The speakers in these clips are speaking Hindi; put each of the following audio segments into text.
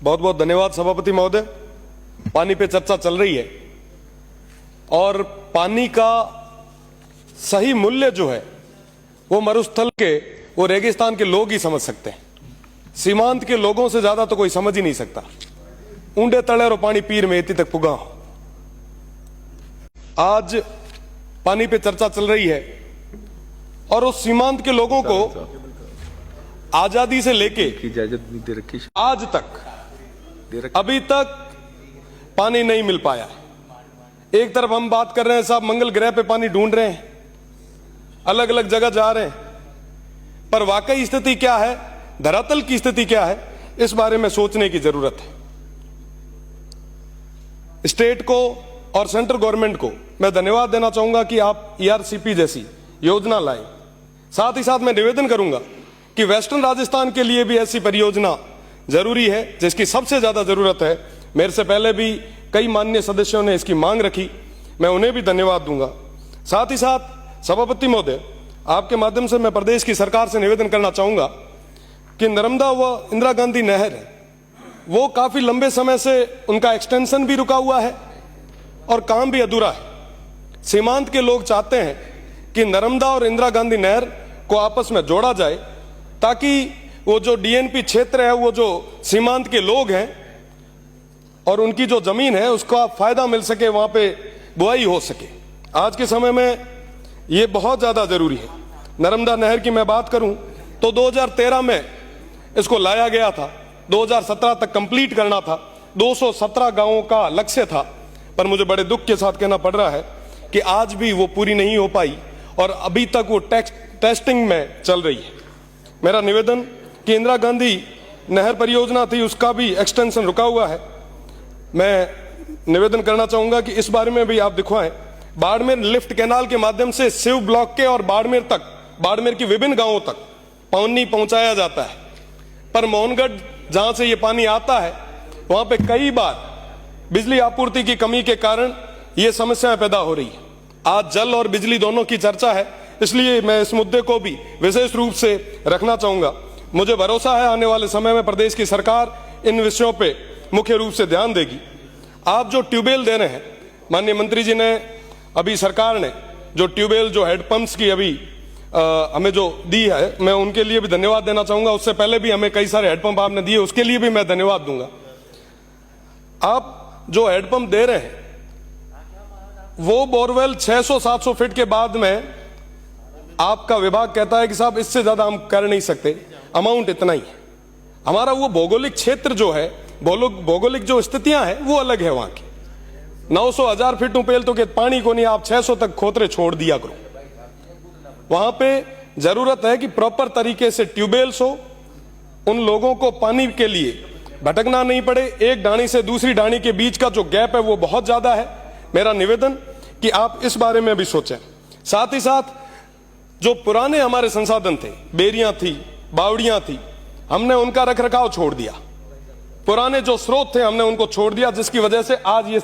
बहुत बहुत धन्यवाद सभापति महोदय। पानी पे चर्चा चल रही है और पानी का सही मूल्य जो है वो मरुस्थल के, वो रेगिस्तान के लोग ही समझ सकते हैं। सीमांत के लोगों से ज्यादा तो कोई समझ ही नहीं सकता। ऊंडे तले रो पानी पीर में इतनी तक पुगा। आज पानी पे चर्चा चल रही है और उस सीमांत के लोगों को आजादी से लेके आज तक अभी तक पानी नहीं मिल पाया है। एक तरफ हम बात कर रहे हैं साहब, मंगल ग्रह पे पानी ढूंढ रहे हैं, अलग अलग जगह जा रहे हैं, पर वाकई स्थिति क्या है, धरातल की स्थिति क्या है, इस बारे में सोचने की जरूरत है। स्टेट को और सेंट्रल गवर्नमेंट को मैं धन्यवाद देना चाहूंगा कि आप ERCP जैसी योजना लाए। साथ ही साथ मैं निवेदन करूंगा कि वेस्टर्न राजस्थान के लिए भी ऐसी परियोजना जरूरी है जिसकी सबसे ज्यादा जरूरत है। मेरे से पहले भी कई माननीय सदस्यों ने इसकी मांग रखी, मैं उन्हें भी धन्यवाद दूंगा। साथ ही साथ सभापति महोदय, आपके माध्यम से मैं प्रदेश की सरकार से निवेदन करना चाहूंगा कि नर्मदा व इंदिरा गांधी नहर है वो काफी लंबे समय से उनका एक्सटेंशन भी रुका हुआ है और काम भी अधूरा है। सीमांत के लोग चाहते हैं कि नर्मदा और इंदिरा गांधी नहर को आपस में जोड़ा जाए ताकि वो जो DNP क्षेत्र है, वो जो सीमांत के लोग हैं और उनकी जो जमीन है उसका फायदा मिल सके, वहां पे बुआई हो सके। आज के समय में ये बहुत ज्यादा जरूरी है। नर्मदा नहर की मैं बात करूं तो 2013 में इसको लाया गया था, 2017 तक कंप्लीट करना था, 217 गांवों का लक्ष्य था, पर मुझे बड़े दुख के साथ कहना पड़ रहा है कि आज भी वो पूरी नहीं हो पाई और अभी तक वो टेस्टिंग में चल रही है। मेरा निवेदन कि इंदिरा गांधी नहर परियोजना थी, उसका भी एक्सटेंशन रुका हुआ है। मैं निवेदन करना चाहूंगा कि इस बारे में भी आप दिखवाएं। बाड़मेर लिफ्ट कैनाल के माध्यम से शिव ब्लॉक के और बाड़मेर तक, बाड़मेर की विभिन्न गांवों तक पानी पहुंचाया जाता है, पर मोहनगढ़ जहां से ये पानी आता है वहां पे कई बार बिजली आपूर्ति की कमी के कारण ये समस्याएं पैदा हो रही है। आज जल और बिजली दोनों की चर्चा है, इसलिए मैं इस मुद्दे को भी विशेष रूप से रखना चाहूंगा। मुझे भरोसा है आने वाले समय में प्रदेश की सरकार इन विषयों पे मुख्य रूप से ध्यान देगी। आप जो ट्यूबवेल दे रहे हैं, माननीय मंत्री जी ने अभी, सरकार ने जो ट्यूबवेल, जो हेडपंप्स की अभी हमें जो दी है, मैं उनके लिए भी धन्यवाद देना चाहूंगा। उससे पहले भी हमें कई सारे हेडपंप आपने दिए, उसके लिए भी मैं धन्यवाद दूंगा। आप जो हेडपंप दे रहे हैं वो बोरवेल 600-700 फीट के बाद में आपका विभाग कहता है कि साहब इससे ज्यादा हम कर नहीं सकते, अमाउंट इतना ही है। हमारा वो भौगोलिक क्षेत्र जो है, भौगोलिक जो स्थितियां हैं वो अलग है। वहां की 900-1000 फीट ऊपर तो के पानी को नहीं, आप 600 तक खोतरे छोड़ दिया करो। वहां पे जरूरत है कि प्रॉपर तरीके से ट्यूबवेल्स हो, उन लोगों को पानी के लिए भटकना नहीं पड़े। एक ढाणी से दूसरी ढाणी के बीच का जो गैप है वो बहुत ज्यादा है। मेरा निवेदन कि आप इस बारे में भी सोचें। साथ ही साथ जो पुराने हमारे संसाधन थे, बेरियां थी, बावड़ियां थी, हमने उनका रखरखाव छोड़ दिया। पुराने जो स्रोत थे हमने उनको छोड़ दिया, जिसकी वजह से आज ये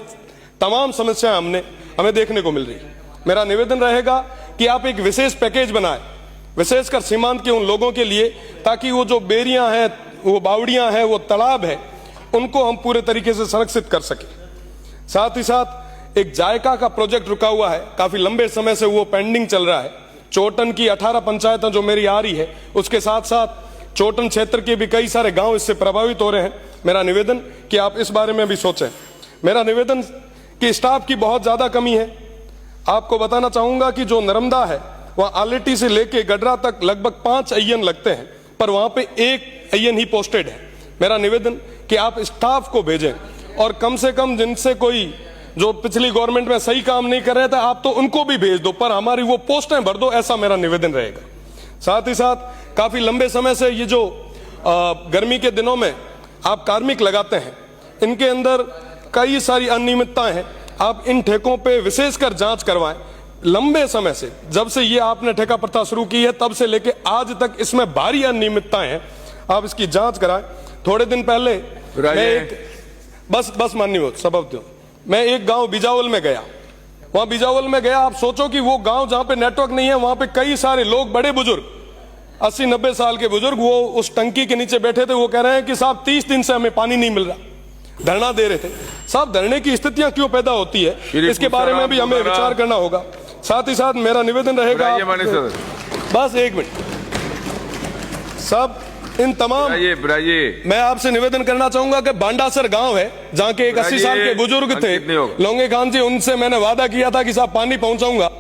तमाम समस्याएं हमें देखने को मिल रही है। मेरा निवेदन रहेगा कि आप एक विशेष पैकेज बनाएं, विशेषकर सीमांत के उन लोगों के लिए, ताकि वो जो बेरियां हैं, वो बावड़ियां हैं, वो तालाब है, उनको हम पूरे तरीके से संरक्षित कर सके। साथ ही साथ एक जायका का प्रोजेक्ट रुका हुआ है, काफी लंबे समय से वो पेंडिंग चल रहा है। चोटन की 18 पंचायतें जो मेरी आ रही है, उसके साथ साथ चोटन क्षेत्र के भी कई सारे गांव इससे प्रभावित हो रहे हैं। मेरा निवेदन कि आप इस बारे में भी सोचें। मेरा निवेदन कि स्टाफ की बहुत ज्यादा कमी है। आपको बताना चाहूंगा कि जो नर्मदा है वहां आलेटी से लेके गडरा तक लगभग 5 AN लगते हैं, पर वहां पे 1 AN ही पोस्टेड है। मेरा निवेदन कि आप स्टाफ को भेजें और कम से कम जिनसे कोई जो पिछली गवर्नमेंट में सही काम नहीं कर रहे थे, आप तो उनको भी भेज दो, पर हमारी वो पोस्टें भर दो, ऐसा मेरा निवेदन रहेगा। साथ ही साथ काफी लंबे समय से ये जो गर्मी के दिनों में आप कार्मिक लगाते हैं, इनके अंदर कई सारी अनियमितताएं हैं। आप इन ठेकों पे विशेषकर जांच करवाएं। लंबे समय से, जब से ये आपने ठेका प्रथा शुरू की है तब से लेके आज तक इसमें भारी अनियमितताएं हैं, आप इसकी जांच कराएं। थोड़े दिन पहले मैं एक बस माननीय सभापति, मैं एक गांव बिजावल में गया। वहां बिजावल में गया, आप सोचो कि वो गांव जहां पे नेटवर्क नहीं है, वहां पे कई सारे लोग, बड़े बुजुर्ग, 80-90 साल के बुजुर्ग, वो उस टंकी के नीचे बैठे थे, वो कह रहे हैं कि साहब 30 दिन से हमें पानी नहीं मिल रहा, धरना दे रहे थे। साहब धरने की स्थितियां क्यों पैदा होती है, इसके बारे में भी हमें विचार करना होगा। साथ ही साथ मेरा निवेदन रहेगा, बस एक मिनट साहब, इन तमाम मैं आपसे निवेदन करना चाहूंगा कि बांडासर गांव है जहां के एक 80 साल के बुजुर्ग थे लोंगे खान जी, उनसे मैंने वादा किया था कि साहब पानी पहुंचाऊंगा।